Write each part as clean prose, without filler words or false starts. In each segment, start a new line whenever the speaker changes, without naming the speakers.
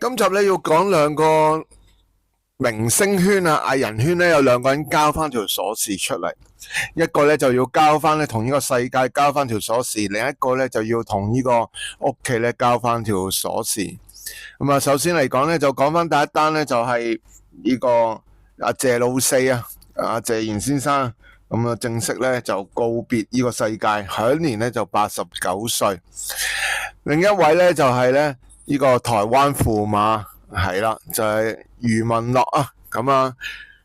今集咧要講兩個明星圈啊、藝人圈咧，有兩個人交翻條鎖匙出嚟，一個咧就要交翻咧同呢個世界交翻條鎖匙，另一個咧就要同呢個屋企咧交翻條鎖匙。咁啊，首先嚟講咧，就講翻第一單咧，就係呢個阿謝老四啊，阿謝賢先生。咁啊，正式咧就告別呢個世界，享年咧就89歲。另一位咧就係咧呢個台灣駙馬，係啦，就係余文樂啊。咁啊，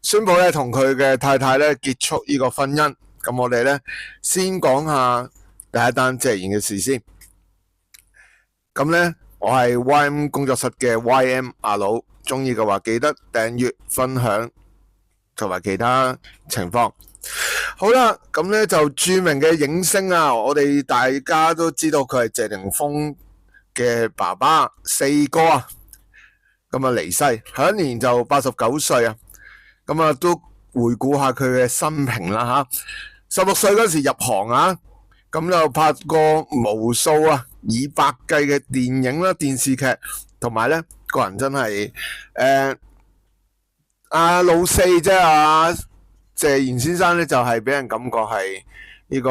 宣布咧同佢嘅太太咧結束呢個婚姻。咁我哋咧先講下第一單謝賢嘅事先。咁咧，我係 YM 工作室嘅 YM 阿佬，中意嘅話記得訂閱、分享同埋其他情況。好啦，咁咧就著名嘅影星啊，我哋大家都知道佢係謝霆鋒嘅爸爸四哥啊，咁啊離世，享年就89歲啊。咁啊都回顧下佢嘅生平啦吓。16歲嗰時入行啊，咁就拍過無數以百計嘅電影啦、電視劇，同埋咧個人真係老四啫謝賢先生咧就係俾人感覺係呢個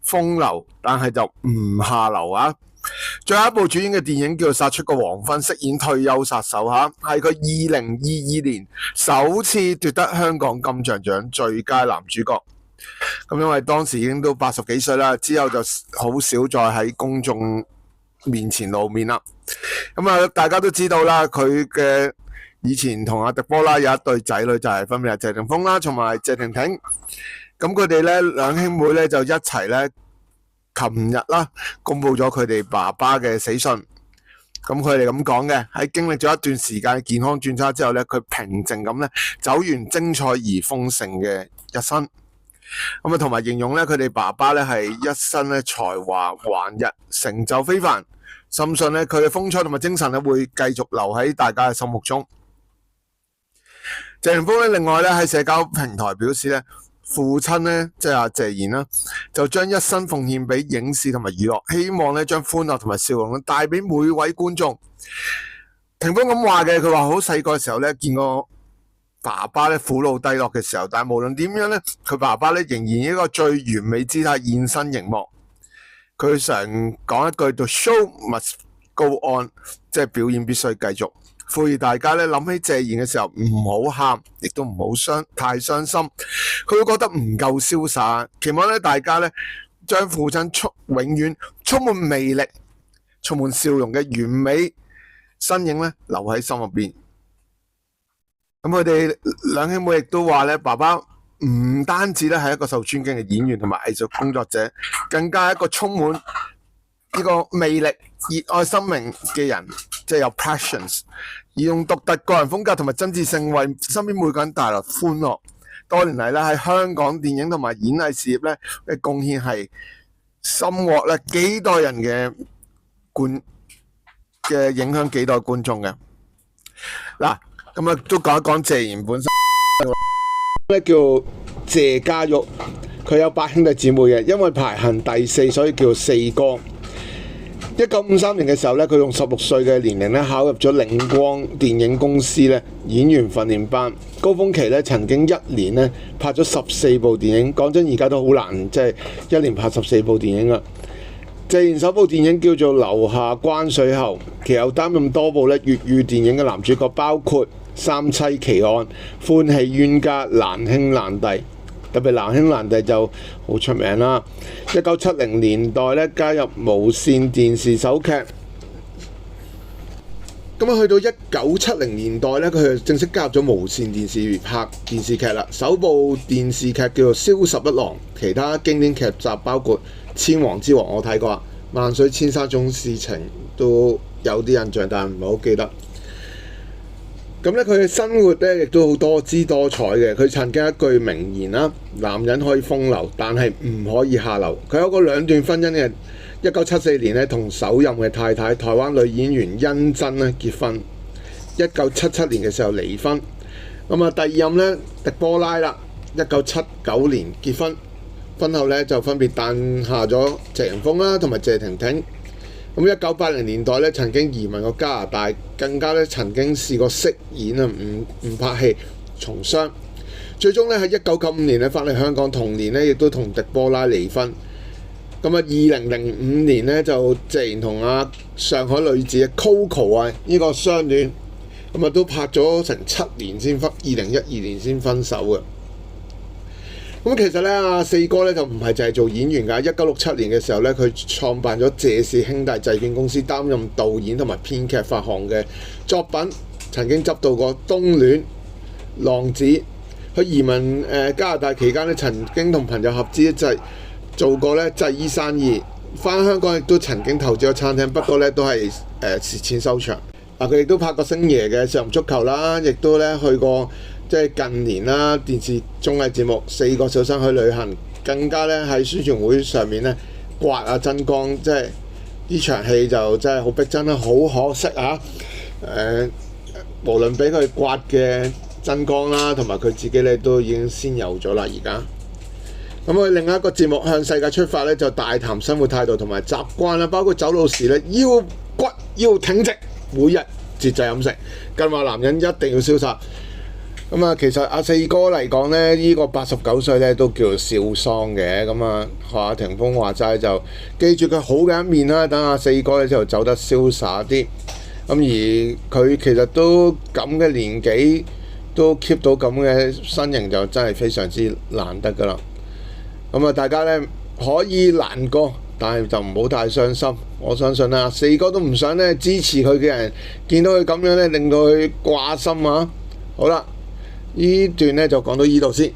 風流，但係就唔下流啊！最後一部主演嘅電影叫做《殺出個黃昏》，飾演退休殺手係佢2022年首次奪得香港金像獎最佳男主角。咁因為當時已經都80幾歲啦，之後就好少再喺公眾面前露面啦。咁啊，大家都知道啦，佢嘅以前同阿迪波拉有一對仔女，就係分別係謝霆鋒啦，同埋謝婷婷。咁佢哋咧兩兄妹咧就一齊咧，琴日啦公布咗佢哋爸爸嘅死訊。咁佢哋咁講嘅，喺經歷咗一段時間嘅健康轉差之後咧，佢平靜咁咧走完精彩而豐盛嘅一生。咁啊，同埋形容咧佢哋爸爸咧係一生咧才華橫溢，成就非凡。深信咧佢嘅風采同埋精神咧會繼續留喺大家嘅心目中。謝霆鋒咧，另外咧喺社交平台表示咧，父親咧即係阿謝賢啦，就將一生奉獻俾影視同埋娛樂，希望咧將歡樂同埋笑容帶俾每位觀眾。霆鋒咁話嘅，佢話好細個嘅時候咧，見過爸爸咧苦惱低落嘅時候，但係無論點樣咧，佢爸爸咧仍然以一個最完美姿態現身熒幕。佢常講一句：The show must go on， 即係表演必須繼續。呼籲大家咧諗起謝賢嘅時候唔好喊，亦都唔好太傷心。佢會覺得唔夠瀟灑，期望咧大家咧將父親永遠充滿魅力、充滿笑容嘅完美身影咧留喺心入邊。咁佢哋兩兄妹亦都話咧，爸爸唔單止咧係一個受尊敬嘅演員同埋藝術工作者，更加係一個充滿呢個魅力、熱愛生命嘅人，即係有 passions， 而用獨特個人風格同埋真摯性為身邊每個人帶來歡樂。多年嚟咧喺香港電影同埋演藝事業咧嘅貢獻係深獲咧幾代人嘅影響，幾代觀眾嘅。嗱，咁啊都講一講謝賢本身咧叫謝家玉，佢有8兄弟姊妹嘅，因為排行第4，所以叫四哥。1953年嘅時候咧，佢用16歲嘅年齡咧考入咗領光電影公司咧演員訓練班。高峰期咧曾經1年咧拍咗14部電影。講真，而家都好難，即係一年拍14部電影啊！謝賢首部電影叫做《留下關水喉》，其後擔任多部咧粵語電影嘅男主角，包括《三妻奇案》、《歡喜冤家》、《難兄難弟》。特別難兄難弟就好出名啦。1970年代咧加入無線電視首劇，咁啊去到1970年代咧，佢就正式加入咗無線電視拍電視劇啦。首部電視劇叫做《蕭十一郎》，其他經典劇集包括《千王之王》，我睇過啊，《萬水千山總是情》都有啲印象，但係唔係好記得。咁咧，佢嘅生活咧亦都好多姿多彩嘅。佢曾經一句名言啦：男人可以風流，但係唔可以下流。佢有個2段婚姻嘅，1974年咧同首任嘅太太台灣女演員甄珍咧結婚，1977年嘅時候離婚。咁啊，第2任咧迪波拉啦，1979年結婚，婚後咧就分別誕下咗謝霆鋒啦同埋謝婷婷。咁1980年代咧，曾經移民過加拿大，更加咧曾經試過飾演啊，唔拍戲從商。最終咧喺1995年咧翻嚟香港，同年咧亦都同狄波拉離婚。咁啊，2005年咧就自然同上海女子 Coco 呢個相戀，咁啊都拍咗成7年先分，2012年先分手嘅。咁其實咧，阿四哥咧就唔係淨係做演員㗎。1967年嘅時候咧，佢創辦咗謝氏兄弟製片公司，擔任導演同埋編劇發行嘅作品，曾經執導過《冬戀》《浪子》。佢移民加拿大期間咧，曾經同朋友合資一齊做過咧製衣生意。返香港亦都曾經投資咗餐廳，不過咧都係蝕錢收場。佢亦都拍過星爺嘅《少林足球》啦，亦都咧去過即係近年啦電視綜藝節目《4個小生去旅行》，更加咧喺宣傳會上面咧刮曾江，即係呢場戲就真係好逼真啦，好可惜啊！無論俾佢刮嘅曾江啦，同埋佢自己咧都已經仙遊咗啦，而家。咁佢另一個節目《向世界出發》咧，就大談生活態度同埋習慣啦，包括走路時咧腰骨要挺直，每日節制飲食，更話男人一定要瀟灑。咁啊，其實阿四哥嚟講咧，呢個89歲咧都叫做少喪嘅。咁啊，學阿霆鋒話齋就記住佢好嘅一面啦，等阿四哥咧就走得瀟灑啲。咁而佢其實都咁嘅年紀都 keep 到咁嘅身形，就真係非常之難得噶啦。咁啊，大家咧可以難過，但係就唔好太傷心。我相信啊，四哥都唔想咧支持佢嘅人見到佢咁樣咧，令到佢掛心啊。好啦，呢段咧就講到呢度先。